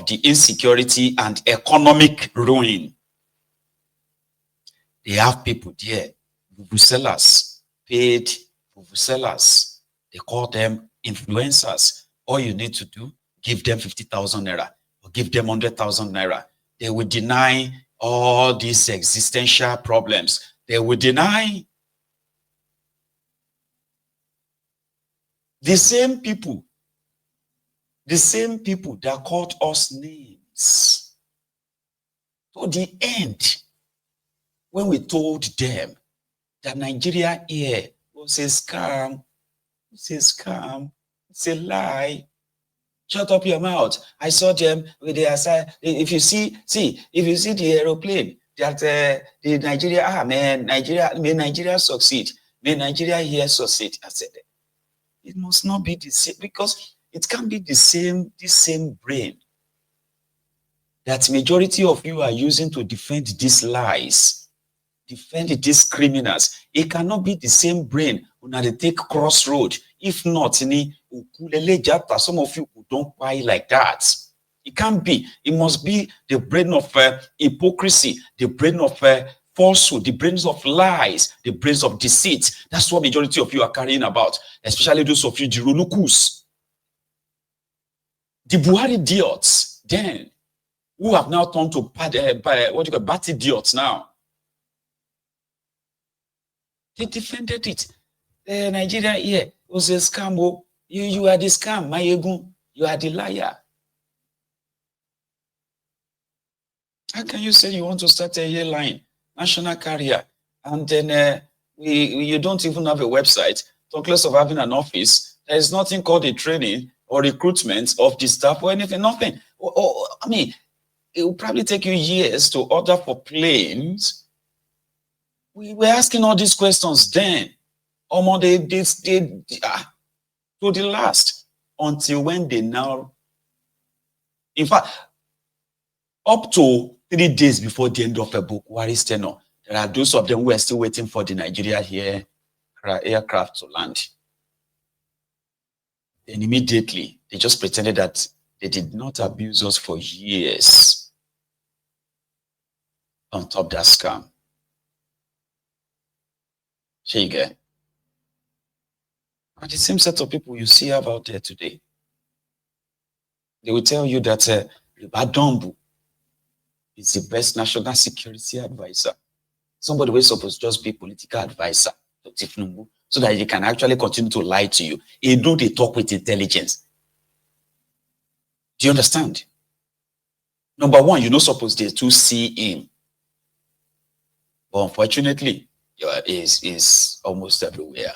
of the insecurity and economic ruin. They have people there, sellers, paid sellers. They call them influencers. All you need to do, give them 50,000 naira or give them 100,000 naira. They will deny all these existential problems. They will deny. The same people that called us names. To the end, when we told them that Nigeria here was a scam, it's a lie. Shut up your mouth. I saw them with their side. If you see the aeroplane that the Nigeria, may Nigeria succeed. May Nigeria here succeed. I said, it must not be the same, because it can't be the same brain that majority of you are using to defend these lies, defend these criminals. It cannot be the same brain when they take crossroad. If not, some of you don't buy like that. It can't be. It must be the brain of hypocrisy, the brain of falsehood, the brains of lies, the brains of deceit. That's what majority of you are carrying about, especially those of you, the Ronukus, the Buhari idiots, then, who have now turned to bat idiots now. They defended it. Nigeria here was a scam. You are the scam, Mayegun. You are the liar. How can you say you want to start a airline, national carrier, and then you don't even have a website, talk less of having an office? There is nothing called a training or recruitment of the staff or anything, nothing. I mean, it will probably take you years to order for planes. We were asking all these questions then. To the last, until when they now, in fact, up to 3 days before the end of the Buhari's tenure, there are those of them who are still waiting for the Nigeria here aircraft to land. Then immediately, they just pretended that they did not abuse us for years on top of that scam. Shige. And the same set of people you see out there today, they will tell you that Ribadumbu is the best national security advisor. Somebody who is supposed to just be political advisor to Tifnumbu, so that he can actually continue to lie to you. He do they talk with intelligence. Do you understand? Number one, you're not supposed to see him. But unfortunately, is almost everywhere.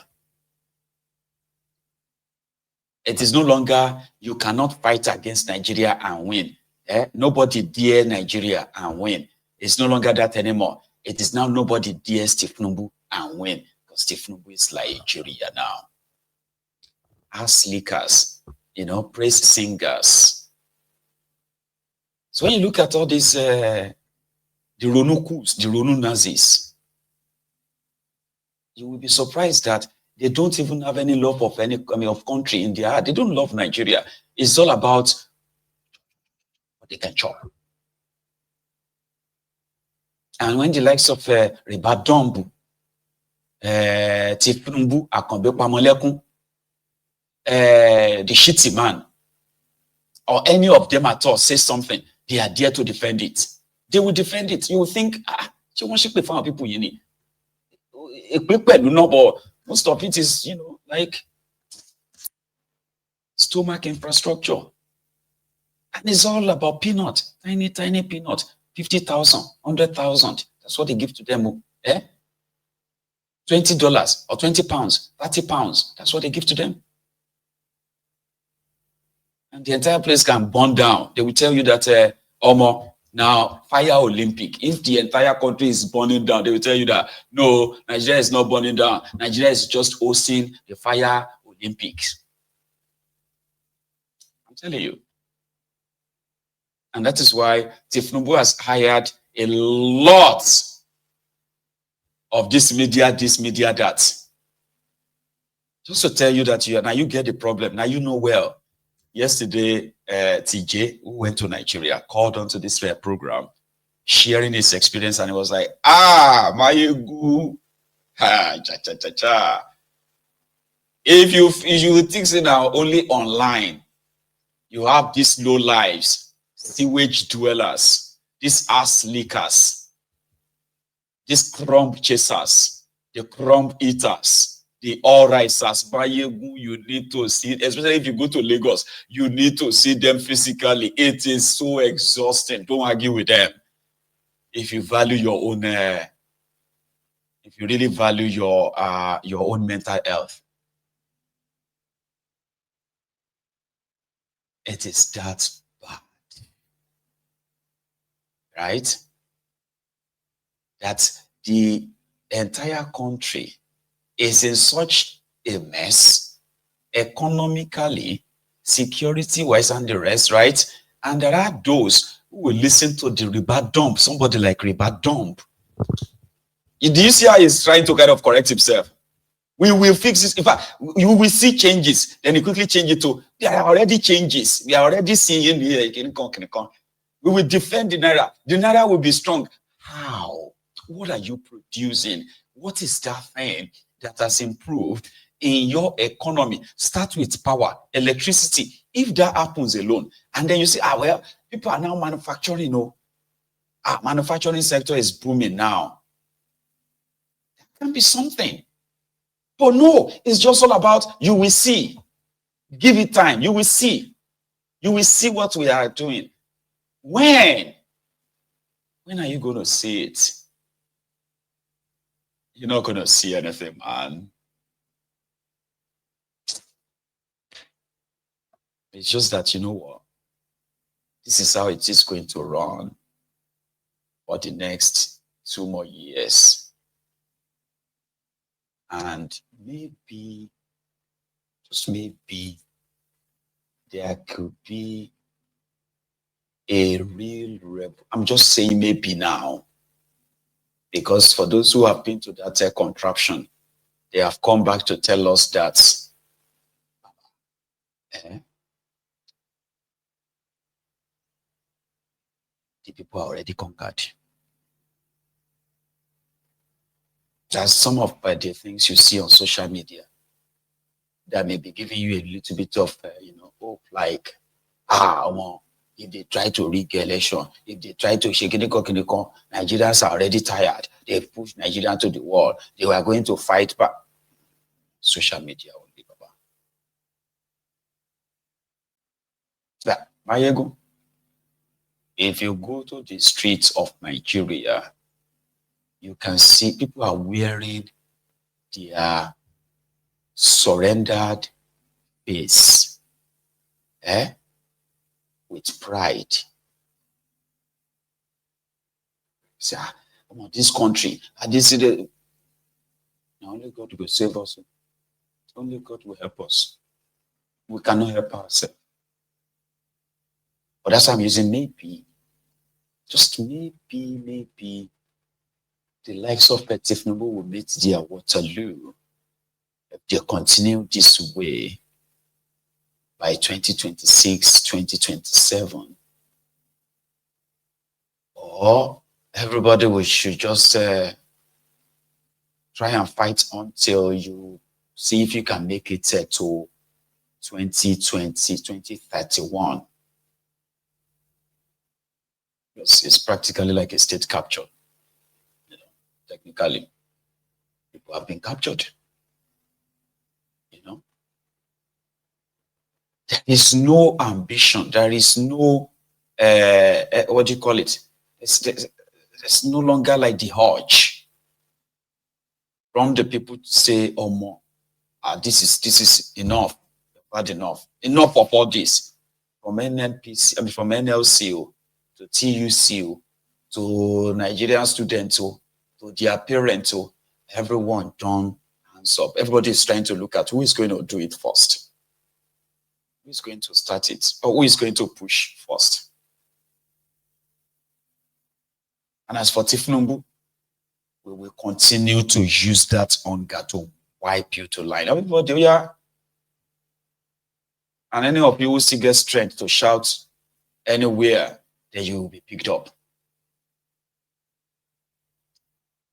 It is no longer, you cannot fight against Nigeria and win. Nobody dare Nigeria and win. It's no longer that anymore. It is now nobody dare Tifnumbu and win. Because Tifnumbu is Nigeria now. House leakers, praise singers. So when you look at all these, the Ronukus, the Ronu Nazis, you will be surprised that they don't even have any love of of country in their heart. They don't love Nigeria. It's all about what they can chop. And when the likes of Ribadumbu, Tifnumbu, Akambe Pamolekun, the shitty man, or any of them at all say something, they are there to defend it. They will defend it. You will think, you want to people you need. Most of it is, like stomach infrastructure. And it's all about peanut, tiny peanut, 50,000, 100,000. That's what they give to them. $20 or 20 pounds, 30 pounds. That's what they give to them. And the entire place can burn down. They will tell you that, now, fire Olympic. If the entire country is burning down, they will tell you that, no, Nigeria is not burning down. Nigeria is just hosting the fire Olympics. I'm telling you. And that is why Tifnumbu has hired a lot of this media, that. Just to tell you that now you get the problem. Now you know well. yesterday, TJ, who went to Nigeria, called onto this program, sharing his experience, and he was like, Mayegu, ha, cha cha cha cha. If you think so now only online, you have these low lives, sewage dwellers, these ass leakers, these crumb chasers, the crumb eaters, the all risers. You need to see, especially if you go to Lagos, you need to see them physically. It is so exhausting. Don't argue with them. If you value your own, if you really value your own mental health, it is that bad, right? That the entire country is in such a mess, economically, security-wise, and the rest, right? And there are those who will listen to the Riba Dump, somebody like Riba Dump. Do you see how he's trying to kind of correct himself? We will fix this. In fact, you will see changes. Then you quickly change it to, there are already changes. We are already seeing here. We will defend the Naira. The Naira will be strong. How? What are you producing? What is that thing that has improved in your economy? Start with power, electricity. If that happens alone, and then you say, well, people are now manufacturing. Manufacturing sector is booming now. That can be something. But no, it's just all about, you will see. Give it time. You will see. You will see what we are doing. When are you going to see it? You're not going to see anything, man. It's just that, you know what? This is how it is going to run for the next 2 more years. And maybe, just maybe, there could be a real I'm just saying maybe now, because for those who have been to that contraption, they have come back to tell us that the people are already conquered. There's some of the things you see on social media that may be giving you a little bit of, hope, like, if they try to rig election, if they try to shake it, Nigerians are already tired. They've pushed Nigeria to the wall. They were going to fight back. Social media only, Baba. Mayego, if you go to the streets of Nigeria, you can see people are wearing their surrendered face, with pride. Say, come on, this country, this is the only God will save us. Only God will help us. We cannot help ourselves. But that's why I'm using maybe. Just maybe the likes of Tifnubu will meet their Waterloo if they continue this way by 2026, 2027. Or everybody should just try and fight until you see if you can make it to 2020, 2031. It's practically like a state capture. Technically, people have been captured. There is no ambition. There is no, what do you call it? It's no longer like the urge from the people to say, oh, more. This is enough. Bad enough. Enough of all this. From NNPC, from NLCO to TUCO to Nigerian students to their parents, everyone done hands up. Everybody is trying to look at who is going to do it first. Who is going to start it? Or who is going to push first? And as for Tifnumbu, we will continue to use that hunger to wipe you to line. Everybody, And any of you who still get strength to shout anywhere, then you will be picked up.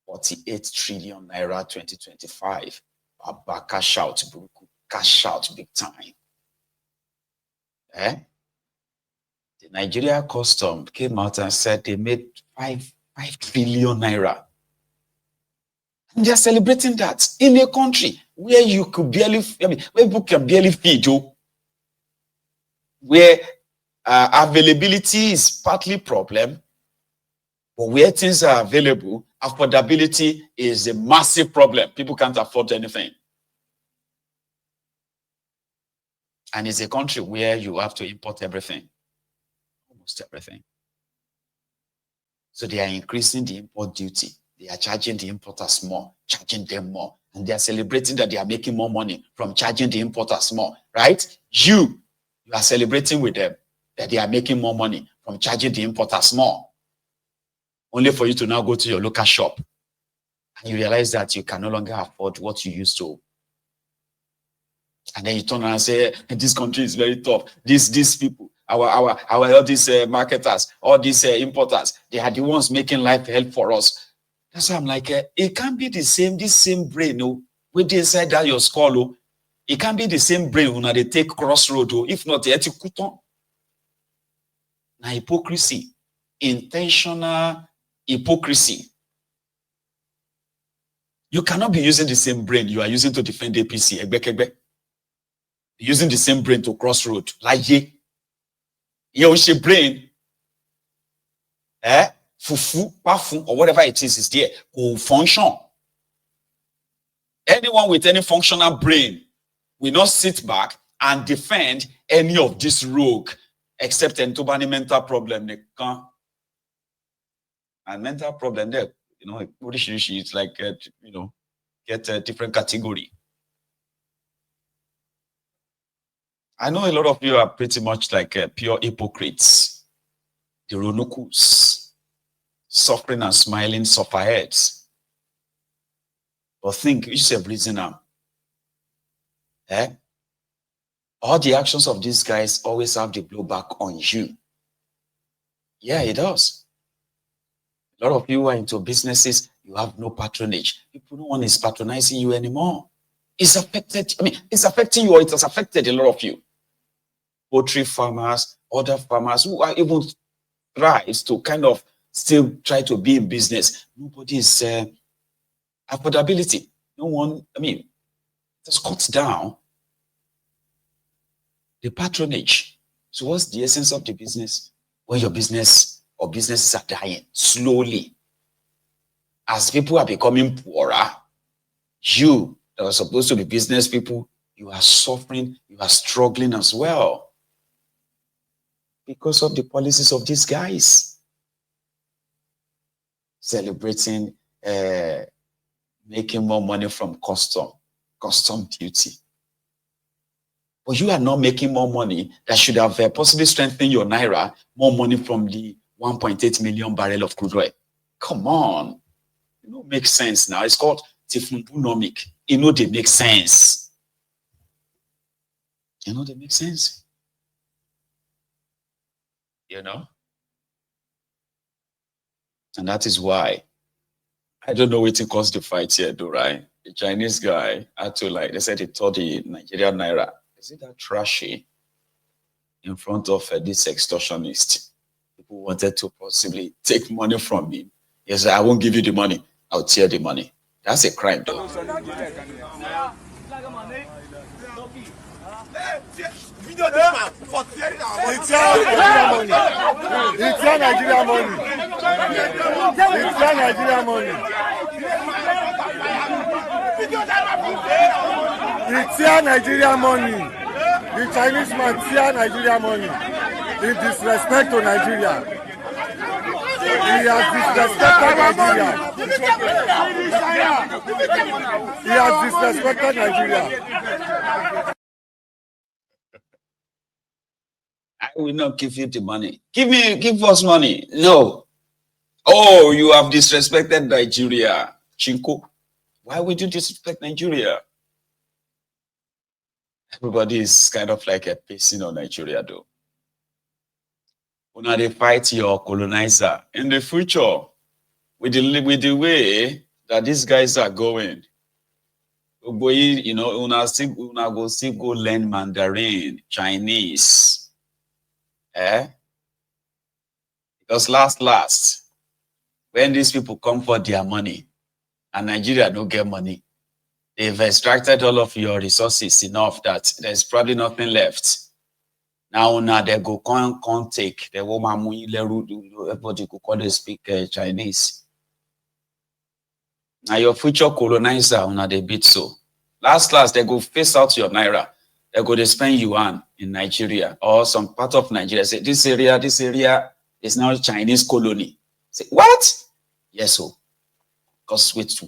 48 trillion naira 2025. Baba cash out, cash out big time. The Nigeria custom came out and said they made 5 trillion naira. And they're celebrating that in a country where you could barely, where people can barely feed you, where availability is partly problem, but where things are available, affordability is a massive problem. People can't afford anything. And it's a country where you have to import everything, almost everything. So they are increasing the import duty. They are charging the importers more, charging them more. And they are celebrating that they are making more money from charging the importers more, right? You are celebrating with them that they are making more money from charging the importers more. Only for you to now go to your local shop and you realize that you can no longer afford what you used to. And then you turn around and say, this country is very tough. These people, all these marketers, all these importers, they are the ones making life hell for us. That's why I'm like, it can't be the same, this same brain, no, where they inside that your skull, oh, it can't be the same brain when they take crossroad, oh, if not, they kuton. Now hypocrisy, intentional hypocrisy. You cannot be using the same brain you are using to defend APC. Using the same brain to crossroad. Like your brain, fufu, pafu, or whatever it is there, will function. Anyone with any functional brain will not sit back and defend any of this rogue, except entubani mental problem. And mental problem there, it's like, get a different category. I know a lot of you are pretty much like pure hypocrites. The Ronokus, suffering and smiling sufferheads. But think, which is a reason now? All the actions of these guys always have the blowback on you. Yeah, it does. A lot of you are into businesses, you have no patronage. No one is patronizing you anymore. It's affected, it's affecting you, or it has affected a lot of you. Poultry farmers, other farmers who are even tries to kind of still try to be in business. Nobody is affordability. No one, just cuts down the patronage. So what's the essence of the business? When your business or businesses are dying slowly, as people are becoming poorer, you that are supposed to be business people, you are suffering, you are struggling as well because of the policies of these guys. Celebrating making more money from custom duty. But you are not making more money that should have possibly strengthened your naira, more money from the 1.8 million barrel of crude oil. Come on. It makes sense now. It's called Tifunbunomic. They make sense. They make sense. And that is why I don't know what it caused the fight here, though, right? The Chinese guy had to, they said he told the Nigerian naira, is it that trashy in front of this extortionist? People wanted to possibly take money from him. He said, I won't give you the money. I'll tear the money. That's a crime, though. It's Nigeria money. It's Nigeria money. It's Nigeria money. It's Nigeria money. The Chinese man tear Nigeria money in disrespect to Nigeria. He has disrespected Nigeria. He has disrespected Nigeria. I will not give you the money. Give us money. No. Oh, you have disrespected Nigeria. Chinko. Why would you disrespect Nigeria? Everybody is kind of like a pacing on Nigeria, though. When they fight your colonizer in the future, with the way that these guys are going, you know, una go still go learn Mandarin, Chinese, because last, when these people come for their money, and Nigeria don't get money, they've extracted all of your resources enough that there's probably nothing left. Now they go can't take the woman everybody could call they speak Chinese. Now your future colonizer now they beat so. Last they go face out your naira. They go they spend yuan in Nigeria or some part of Nigeria. Say this area is now Chinese colony. Say what? Yes, so because with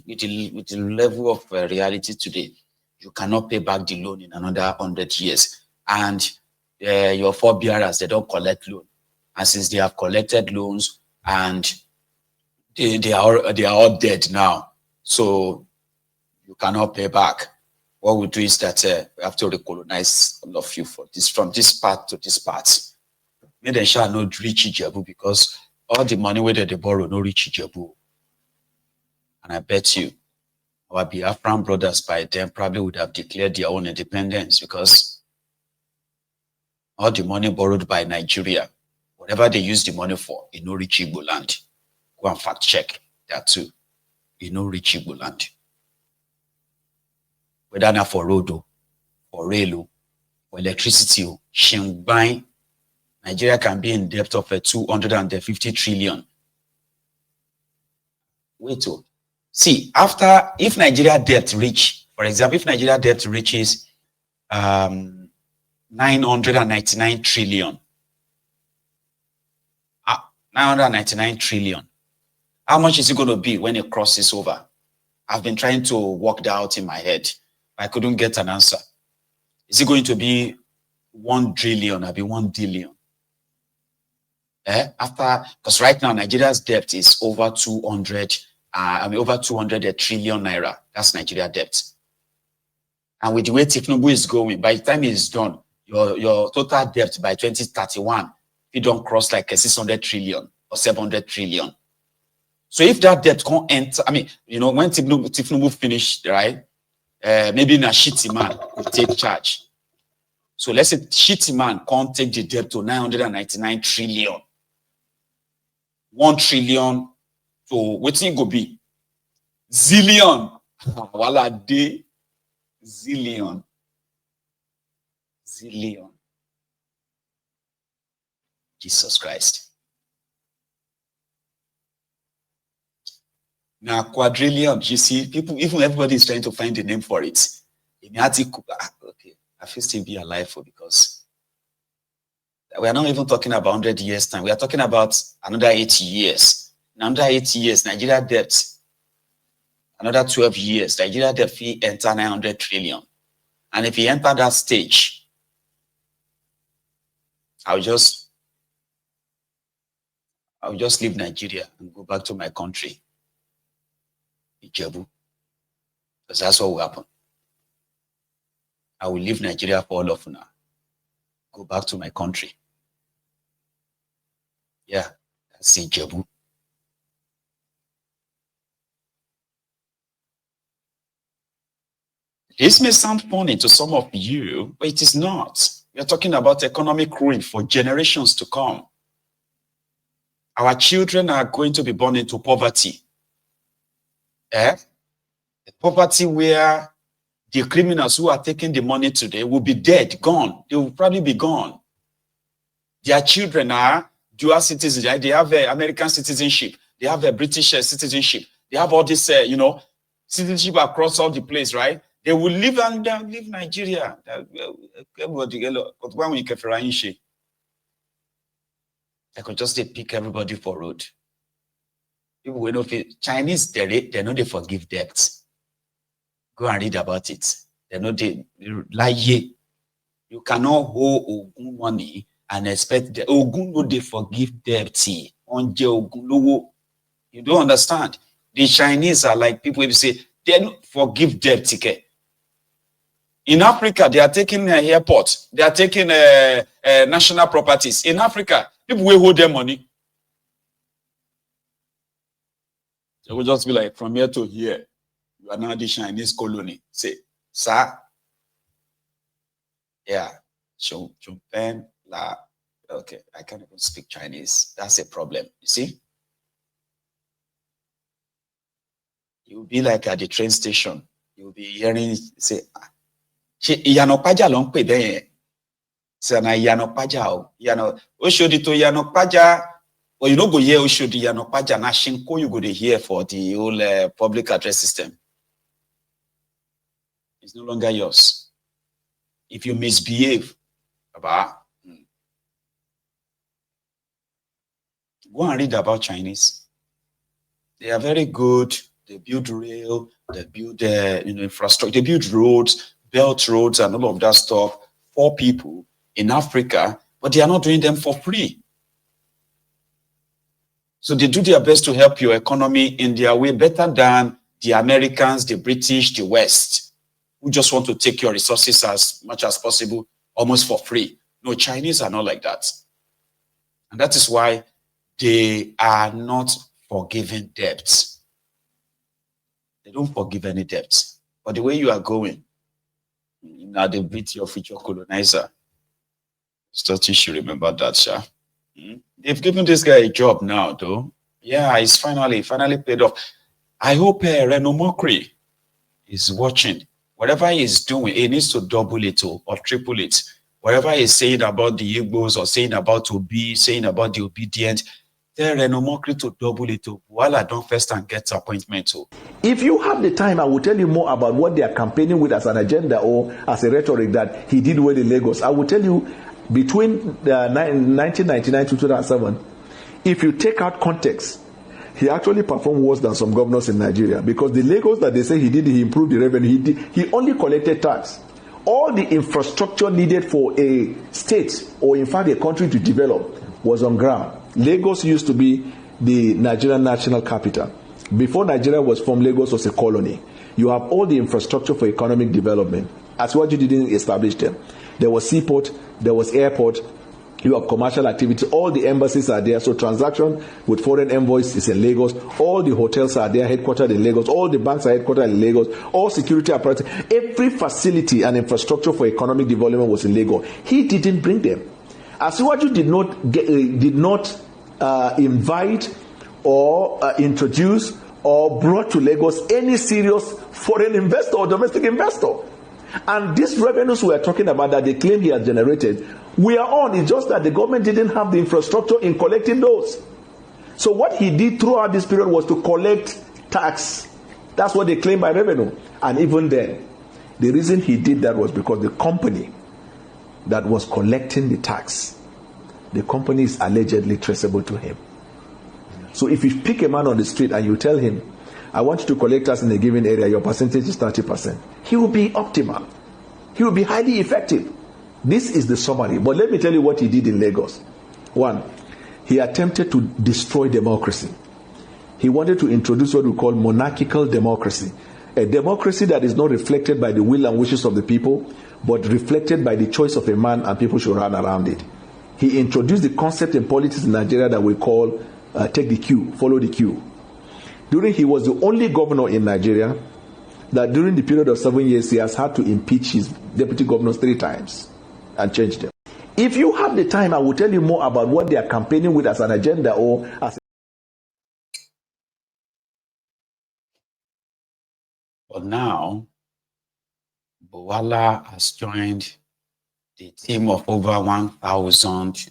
the level of reality today, you cannot pay back the loan in another 100 years. And your forebearers, they don't collect loan. And since they have collected loans and they are all dead now, so you cannot pay back. What we do is that we have to recolonize all of you from this part to this part. Maybe they shall not reach Ijebu because all the money where they borrow no reach Ijebu. And I bet you our Biafran brothers by then probably would have declared their own independence because all the money borrowed by Nigeria, whatever they use the money for, no reach Igbo land. Go and fact check that too. No reach Igbo land. Whether not for road, for rail, for electricity, Shingbai, Nigeria can be in debt of 250 trillion. Wait, see, if Nigeria debt reach, for example, if Nigeria debt reaches 999 trillion, 999 trillion, how much is it going to be when it crosses over? I've been trying to work that out in my head. I couldn't get an answer. Is it going to be 1 trillion or be 1 billion? Because right now Nigeria's debt is over 200 trillion naira. That's Nigeria debt. And with the way Tinubu is going, by the time it's done, your total debt by 2031, it don't cross like a 600 trillion or 700 trillion. So if that debt can't enter, when Tinubu finished, right? Maybe a shitty man will take charge. So let's say shitty man can't take the debt to 999 trillion. 1 trillion to what's it go be? Zillion. Wala day. Zillion. Jesus Christ. Now, quadrillion, you see, everybody is trying to find the name for it. In the article, okay, I feel still be alive for because we are not even talking about 100 years time. We are talking about another 80 years. In another 80 years, Nigeria debt, another 12 years, Nigeria debt fee enter 900 trillion. And if you enter that stage, I'll just leave Nigeria and go back to my country. Ijebu, because that's what will happen. I will leave Nigeria for all of now. Go back to my country. Yeah, that's Ijebu. This may sound funny to some of you, but it is not. We are talking about economic ruin for generations to come. Our children are going to be born into poverty. The poverty where the criminals who are taking the money today will be dead, gone. They will probably be gone. Their children are dual citizens. They have American citizenship. They have a British citizenship. They have all this, citizenship across all the place, right? They will live and leave Nigeria. I could just pick everybody for road. People will know Chinese, they know they forgive debts. Go and read about it. They know they lie. You cannot hold Ogun money and expect the Ogun no they forgive debt. You don't understand. The Chinese are like people who say they don't forgive debt. In Africa, they are taking airport. They are taking national properties. In Africa, people will hold their money. They will just be like, from here to here, you are now the Chinese colony. Say, sir. Yeah. Okay, I can't even speak Chinese. That's a problem. You see? You'll be like at the train station. You'll be hearing, say, Yanopaja long pe then. Say, na Yanopaja, Yano, Oshodi to Yanopaja. Well, you know, go here, Oshodi Yanopaja, na Shinko, you go to hear for the whole public address system. It's no longer yours. If you misbehave, Baba, go and read about Chinese. They are very good. They build rail, they build infrastructure, they build roads, belt roads, and all of that stuff for people in Africa, but they are not doing them for free. So they do their best to help your economy in their way better than the Americans, the British, the West, who just want to take your resources as much as possible, almost for free. No, Chinese are not like that. And that is why they are not forgiving debts. They don't forgive any debts. But the way you are going, now they beat your future colonizer. So you should remember that, Sha. They've given this guy a job now, though. Yeah, he's finally paid off. I hope Reno Mokri is watching. Whatever he's doing, he needs to double it or triple it. Whatever he's saying about the Igbos or saying about Obi, saying about the obedient, tell Reno Mokri to double it. Bwala don't first and get appointment. If you have the time, I will tell you more about what they are campaigning with as an agenda or as a rhetoric that he did well in Lagos. I will tell you, between 1999 to 2007, if you take out context, he actually performed worse than some governors in Nigeria, because the Lagos that they say he did, he improved the revenue, he only collected tax. All the infrastructure needed for a state or in fact a country to develop was on ground. Lagos used to be the Nigerian national capital. Before Nigeria was formed, Lagos was a colony. You have all the infrastructure for economic development. As what you didn't establish them. There was seaport, there was airport, you have commercial activity, all the embassies are there. So transaction with foreign envoys is in Lagos. All the hotels are there, headquartered in Lagos. All the banks are headquartered in Lagos. All security apparatus, every facility and infrastructure for economic development was in Lagos. He didn't bring them. Asiwaju did not invite or introduce or brought to Lagos any serious foreign investor or domestic investor. And these revenues we are talking about that they claim he has generated, we are on. It's just that the government didn't have the infrastructure in collecting those. So what he did throughout this period was to collect tax. That's what they claim by revenue. And even then, the reason he did that was because the company that was collecting the tax, the company is allegedly traceable to him. So if you pick a man on the street and you tell him, I want you to collect us in a given area, your percentage is 30%, he will be optimal. He will be highly effective. This is the summary. But let me tell you what he did in Lagos. One, he attempted to destroy democracy. He wanted to introduce what we call monarchical democracy. A democracy that is not reflected by the will and wishes of the people, but reflected by the choice of a man, and people should run around it. He introduced the concept in politics in Nigeria that we call take the queue, follow the queue. He was the only governor in Nigeria that during the period of 7 years, he has had to impeach his deputy governors 3 times and change them. If you have the time, I will tell you more about what they are campaigning with as an agenda or as. But now, Bwala has joined the team of over 1,000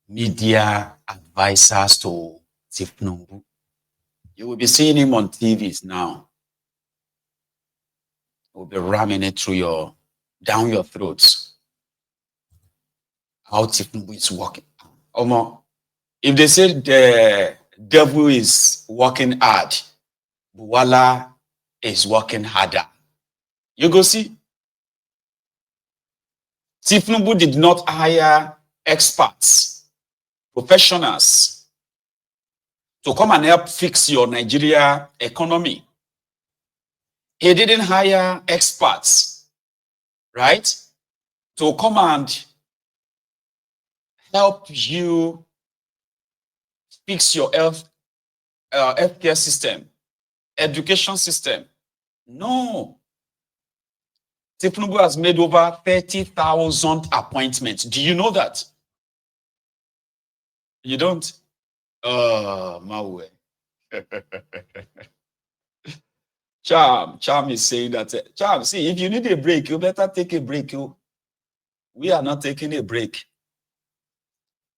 media advisors to Tifnumbu. You will be seeing him on TVs now. He will be ramming it through down your throats. How Tifnumbu is working. If they say the devil is working hard, Bwala is working harder. You go see. Tifnumbu did not hire experts, professionals, to come and help fix your Nigeria economy. He didn't hire experts right? To come and help you fix your healthcare system, education system. No. Tinubu has made over 30,000 appointments. Do you know that? You don't? Oh, Mawe. Charm is saying that. Charm, see, if you need a break, you better take a break. We are not taking a break.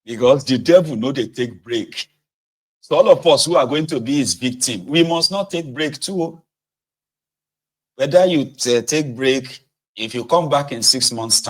Because the devil know they take break. So all of us who are going to be his victim, we must not take break too. Whether you take break, if you come back in 6 months' time,